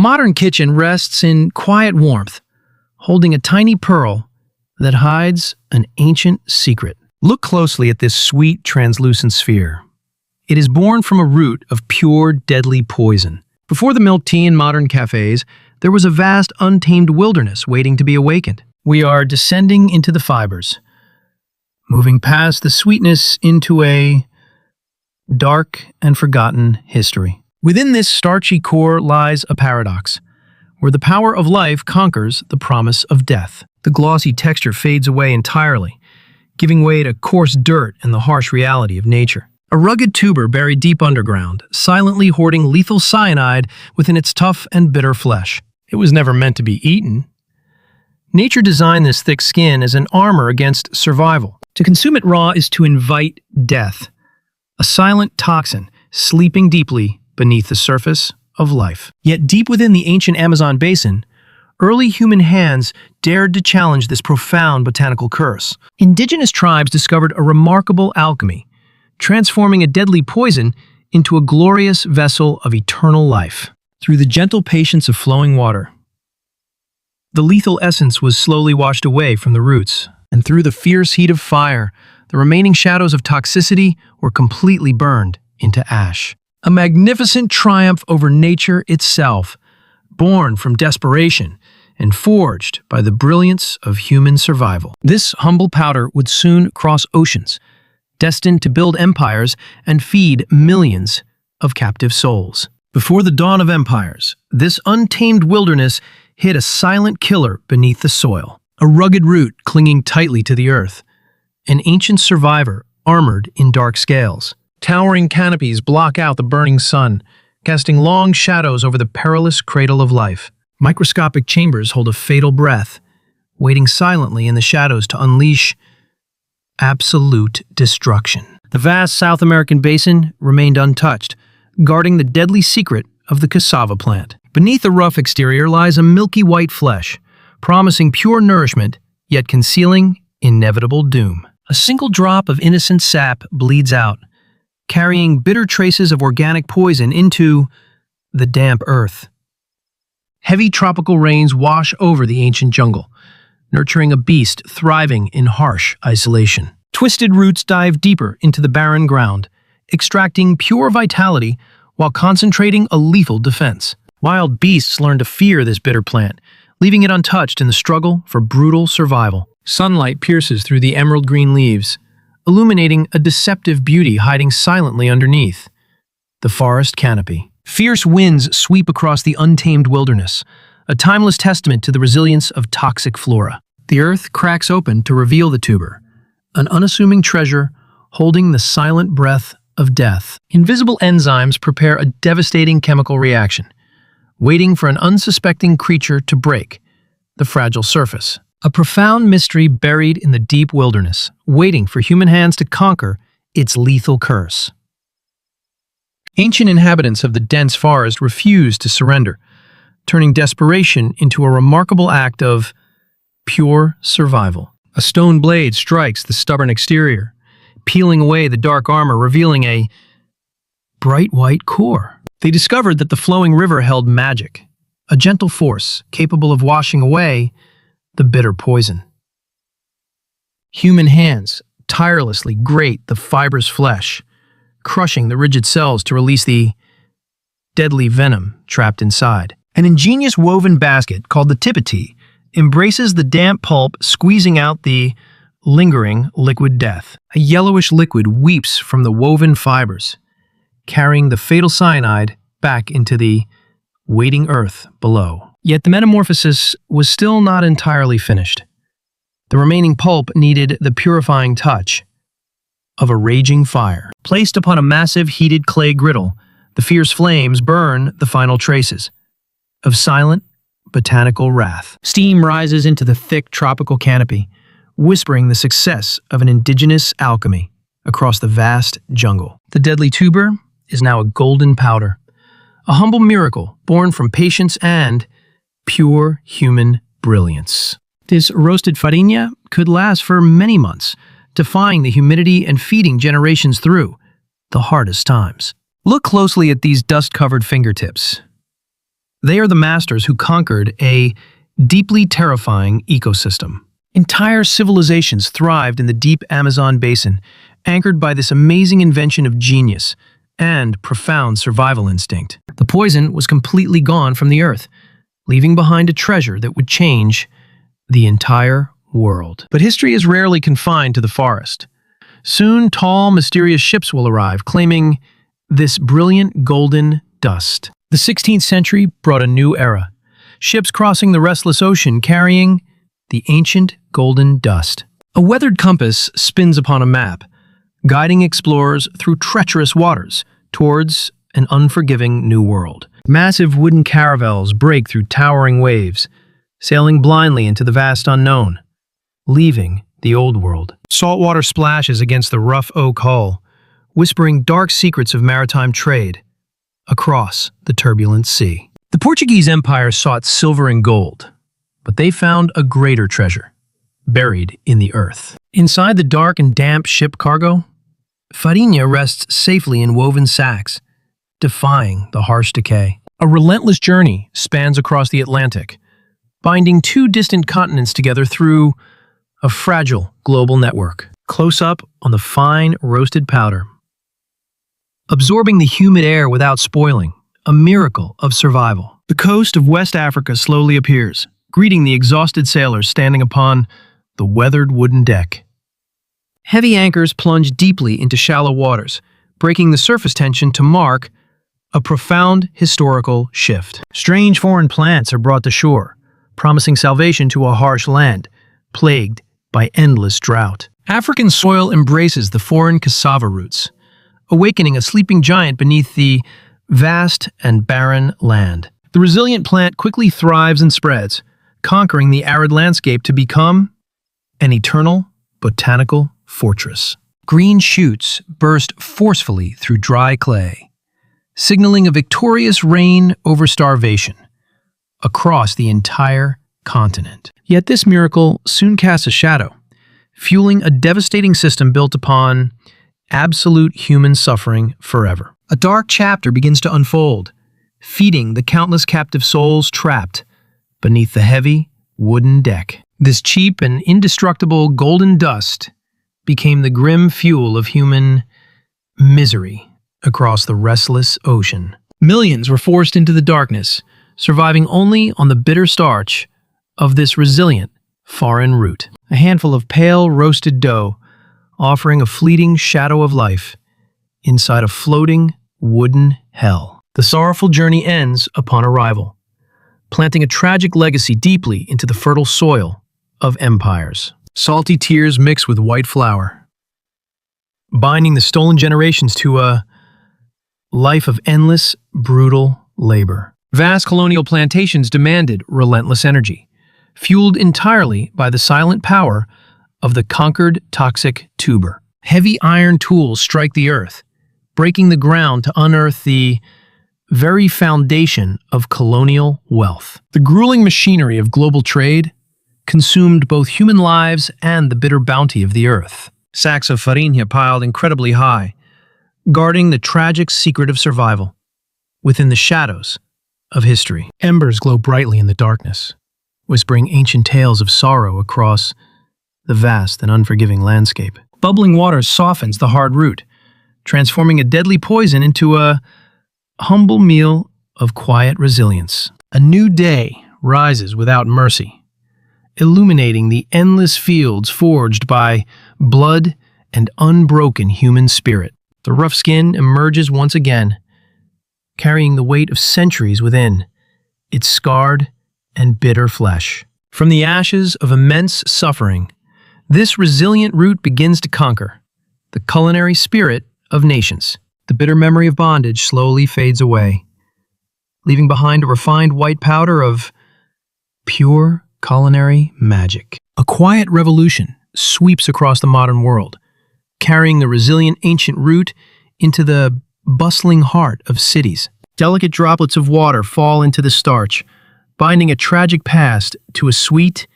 modern kitchen rests in quiet warmth, holding a tiny pearl that hides an ancient secret. Look closely at this sweet, translucent sphere. It is born from a root of pure, deadly poison. Before the milk tea in modern cafes, there was a vast, untamed wilderness waiting to be awakened. We are descending into the fibers, moving past the sweetness into a dark and forgotten history. Within this starchy core lies a paradox, where the power of life conquers the promise of death. The glossy texture fades away entirely, giving way to coarse dirt and the harsh reality of nature. A rugged tuber buried deep underground, silently hoarding lethal cyanide within its tough and bitter flesh. It was never meant to be eaten. Nature designed this thick skin as an armor against survival. To consume it raw is to invite death, a silent toxin sleeping deeply beneath the surface of life. Yet deep within the ancient Amazon basin, early human hands dared to challenge this profound botanical curse. Indigenous tribes discovered a remarkable alchemy, transforming a deadly poison into a glorious vessel of eternal life. Through the gentle patience of flowing water, the lethal essence was slowly washed away from the roots, and through the fierce heat of fire, the remaining shadows of toxicity were completely burned into ash. A magnificent triumph over nature itself, born from desperation and forged by the brilliance of human survival. This humble powder would soon cross oceans, destined to build empires and feed millions of captive souls. Before the dawn of empires, this untamed wilderness hid a silent killer beneath the soil, a rugged root clinging tightly to the earth, an ancient survivor armored in dark scales. Towering canopies block out the burning sun, casting long shadows over the perilous cradle of life. Microscopic chambers hold a fatal breath, waiting silently in the shadows to unleash absolute destruction. The vast South American basin remained untouched, guarding the deadly secret of the cassava plant. Beneath the rough exterior lies a milky white flesh, promising pure nourishment, yet concealing inevitable doom. A single drop of innocent sap bleeds out, carrying bitter traces of organic poison into the damp earth. Heavy tropical rains wash over the ancient jungle, nurturing a beast thriving in harsh isolation. Twisted roots dive deeper into the barren ground, extracting pure vitality while concentrating a lethal defense. Wild beasts learn to fear this bitter plant, leaving it untouched in the struggle for brutal survival. Sunlight pierces through the emerald green leaves, illuminating a deceptive beauty hiding silently underneath the forest canopy. Fierce winds sweep across the untamed wilderness, a timeless testament to the resilience of toxic flora. The earth cracks open to reveal the tuber, an unassuming treasure holding the silent breath of death. Invisible enzymes prepare a devastating chemical reaction, waiting for an unsuspecting creature to break the fragile surface. A profound mystery buried in the deep wilderness, waiting for human hands to conquer its lethal curse. Ancient inhabitants of the dense forest refused to surrender, turning desperation into a remarkable act of pure survival. A stone blade strikes the stubborn exterior, peeling away the dark armor, revealing a bright white core. They discovered that the flowing river held magic, a gentle force capable of washing away the bitter poison. Human hands tirelessly grate the fibrous flesh, crushing the rigid cells to release the deadly venom trapped inside. An ingenious woven basket called the Tapioca embraces the damp pulp, squeezing out the lingering liquid death. A yellowish liquid weeps from the woven fibers, carrying the fatal cyanide back into the waiting earth below. Yet the metamorphosis was still not entirely finished. The remaining pulp needed the purifying touch of a raging fire. Placed upon a massive heated clay griddle, the fierce flames burn the final traces of silent botanical wrath. Steam rises into the thick tropical canopy, whispering the success of an indigenous alchemy across the vast jungle. The deadly tuber is now a golden powder, a humble miracle born from patience and pure human brilliance. This roasted farinha could last for many months, defying the humidity and feeding generations through the hardest times. Look closely at these dust-covered fingertips. They are the masters who conquered a deeply terrifying ecosystem. Entire civilizations thrived in the deep Amazon basin, anchored by this amazing invention of genius and profound survival instinct. The poison was completely gone from the earth, leaving behind a treasure that would change the entire world. But history is rarely confined to the forest. Soon, tall, mysterious ships will arrive, claiming this brilliant golden dust. The 16th century brought a new era. Ships crossing the restless ocean carrying the ancient golden dust. A weathered compass spins upon a map, guiding explorers through treacherous waters towards an unforgiving new world. Massive wooden caravels break through towering waves, sailing blindly into the vast unknown, leaving the old world. Saltwater splashes against the rough oak hull, whispering dark secrets of maritime trade across the turbulent sea. The Portuguese Empire sought silver and gold, but they found a greater treasure, buried in the earth. Inside the dark and damp ship cargo, farinha rests safely in woven sacks, defying the harsh decay. A relentless journey spans across the Atlantic, binding two distant continents together through a fragile global network. Close up on the fine roasted powder, absorbing the humid air without spoiling, a miracle of survival. The coast of West Africa slowly appears, greeting the exhausted sailors standing upon the weathered wooden deck. Heavy anchors plunge deeply into shallow waters, breaking the surface tension to mark a profound historical shift. Strange foreign plants are brought to shore, promising salvation to a harsh land, plagued by endless drought. African soil embraces the foreign cassava roots, awakening a sleeping giant beneath the vast and barren land. The resilient plant quickly thrives and spreads, conquering the arid landscape to become an eternal botanical fortress. Green shoots burst forcefully through dry clay, signaling a victorious reign over starvation across the entire continent. Yet this miracle soon casts a shadow, fueling a devastating system built upon absolute human suffering forever. A dark chapter begins to unfold, feeding the countless captive souls trapped beneath the heavy wooden deck. This cheap and indestructible golden dust became the grim fuel of human misery across the restless ocean. Millions were forced into the darkness, surviving only on the bitter starch of this resilient foreign root. A handful of pale roasted dough, offering a fleeting shadow of life inside a floating wooden hell. The sorrowful journey ends upon arrival, planting a tragic legacy deeply into the fertile soil of empires. Salty tears mix with white flour, binding the stolen generations to a life of endless, brutal labor. Vast colonial plantations demanded relentless energy, fueled entirely by the silent power of the conquered toxic tuber. Heavy iron tools strike the earth, breaking the ground to unearth the very foundation of colonial wealth. The grueling machinery of global trade consumed both human lives and the bitter bounty of the earth. Sacks of farinha piled incredibly high, guarding the tragic secret of survival within the shadows of history. Embers glow brightly in the darkness, whispering ancient tales of sorrow across the vast and unforgiving landscape. Bubbling water softens the hard root, transforming a deadly poison into a humble meal of quiet resilience. A new day rises without mercy, illuminating the endless fields forged by blood and unbroken human spirit. The rough skin emerges once again, carrying the weight of centuries within its scarred and bitter flesh. From the ashes of immense suffering, this resilient root begins to conquer the culinary spirit of nations. The bitter memory of bondage slowly fades away, leaving behind a refined white powder of pure culinary magic. A quiet revolution sweeps across the modern world, carrying the resilient ancient root into the bustling heart of cities. Delicate droplets of water fall into the starch, binding a tragic past to a sweet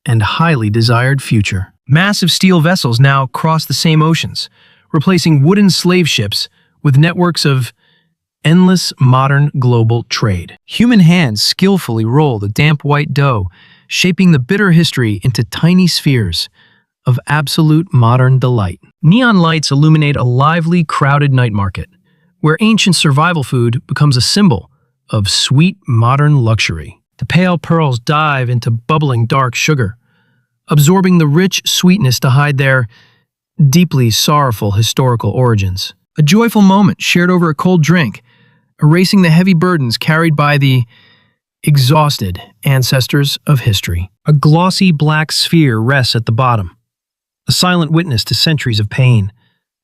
and highly desired future. Massive steel vessels now cross the same oceans, replacing wooden slave ships with networks of endless modern global trade. Human hands skillfully roll the damp white dough, shaping the bitter history into tiny spheres of absolute modern delight. Neon lights illuminate a lively, crowded night market, where ancient survival food becomes a symbol of sweet modern luxury. The pale pearls dive into bubbling dark sugar, absorbing the rich sweetness to hide their deeply sorrowful historical origins. A joyful moment shared over a cold drink, erasing the heavy burdens carried by the exhausted ancestors of history. A glossy black sphere rests at the bottom, a silent witness to centuries of pain,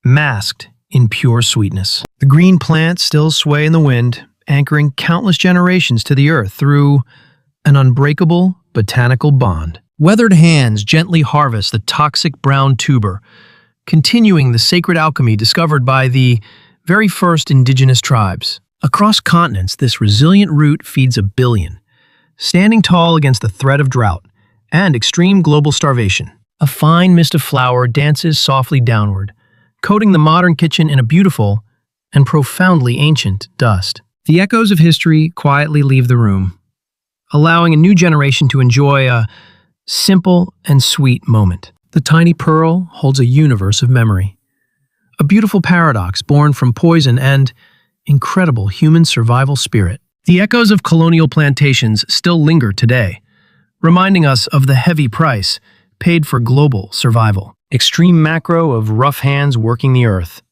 masked in pure sweetness. The green plants still sway in the wind, anchoring countless generations to the earth through an unbreakable botanical bond. Weathered hands gently harvest the toxic brown tuber, continuing the sacred alchemy discovered by the very first indigenous tribes. Across continents, this resilient root feeds a billion, standing tall against the threat of drought and extreme global starvation. A fine mist of flour dances softly downward, coating the modern kitchen in a beautiful and profoundly ancient dust. The echoes of history quietly leave the room, allowing a new generation to enjoy a simple and sweet moment. The tiny pearl holds a universe of memory, a beautiful paradox born from poison and incredible human survival spirit. The echoes of colonial plantations still linger today, reminding us of the heavy price paid for global survival. Extreme macro of rough hands working the earth,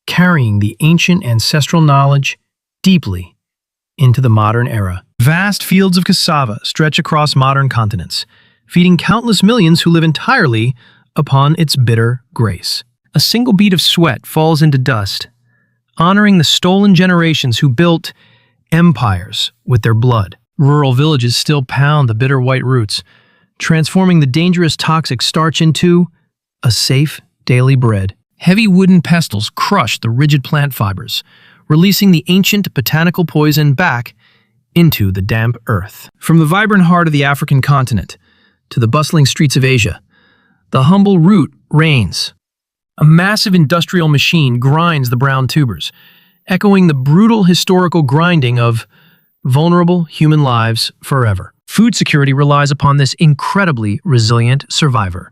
carrying the ancient ancestral knowledge deeply into the modern era. Vast fields of cassava stretch across modern continents, feeding countless millions who live entirely upon its bitter grace. A single bead of sweat falls into dust, honoring the stolen generations who built empires with their blood. Rural villages still pound the bitter white roots, transforming the dangerous toxic starch into a safe daily bread. Heavy wooden pestles crush the rigid plant fibers, releasing the ancient botanical poison back into the damp earth. From the vibrant heart of the African continent to the bustling streets of Asia, the humble root reigns. A massive industrial machine grinds the brown tubers, echoing the brutal historical grinding of vulnerable human lives forever. Food security relies upon this incredibly resilient survivor,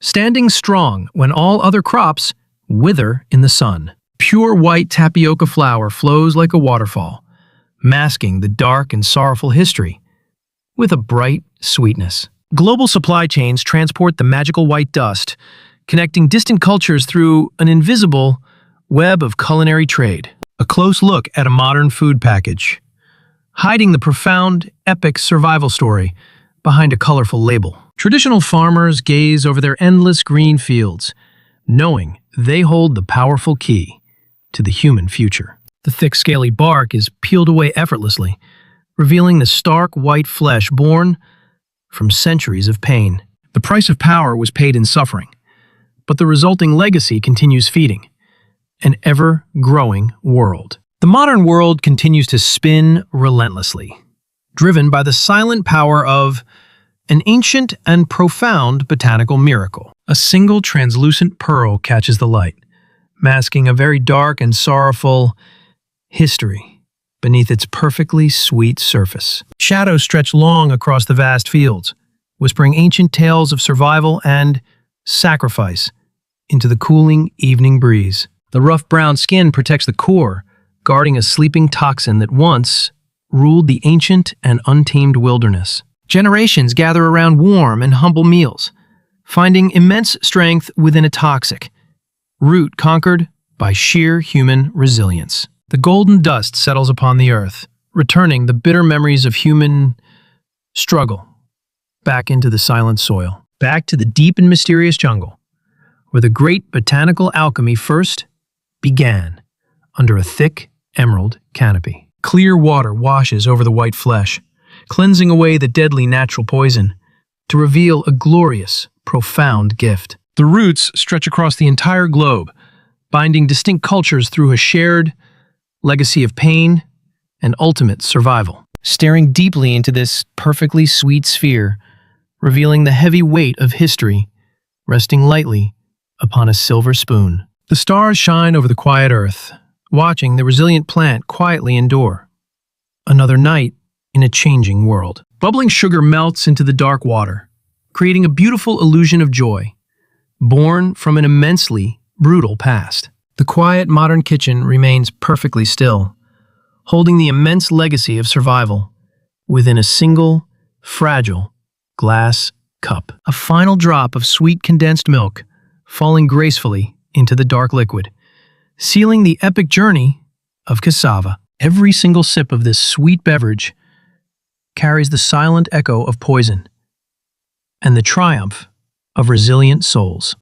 standing strong when all other crops wither in the sun. Pure white tapioca flour flows like a waterfall, masking the dark and sorrowful history with a bright sweetness. Global supply chains transport the magical white dust, connecting distant cultures through an invisible web of culinary trade. A close look at a modern food package, hiding the profound, epic survival story behind a colorful label. Traditional farmers gaze over their endless green fields, knowing they hold the powerful key to the human future. The thick, scaly bark is peeled away effortlessly, revealing the stark white flesh born from centuries of pain. The price of power was paid in suffering, but the resulting legacy continues feeding an ever-growing world. The modern world continues to spin relentlessly, driven by the silent power of an ancient and profound botanical miracle. A single translucent pearl catches the light, masking a very dark and sorrowful history beneath its perfectly sweet surface. Shadows stretch long across the vast fields, whispering ancient tales of survival and sacrifice into the cooling evening breeze. The rough brown skin protects the core, guarding a sleeping toxin that once ruled the ancient and untamed wilderness. Generations gather around warm and humble meals, finding immense strength within a toxic root conquered by sheer human resilience. The golden dust settles upon the earth, returning the bitter memories of human struggle back into the silent soil, back to the deep and mysterious jungle, where the great botanical alchemy first began under a thick emerald canopy. Clear water washes over the white flesh, cleansing away the deadly natural poison to reveal a glorious, profound gift. The roots stretch across the entire globe, binding distinct cultures through a shared legacy of pain and ultimate survival. Staring deeply into this perfectly sweet sphere, revealing the heavy weight of history resting lightly upon a silver spoon. The stars shine over the quiet earth, watching the resilient plant quietly endure. Another night in a changing world. Bubbling sugar melts into the dark water, creating a beautiful illusion of joy, born from an immensely brutal past. The quiet modern kitchen remains perfectly still, holding the immense legacy of survival within a single, fragile glass cup. A final drop of sweet condensed milk falling gracefully into the dark liquid, sealing the epic journey of Cassava. Every single sip of this sweet beverage carries the silent echo of poison and the triumph of resilient souls.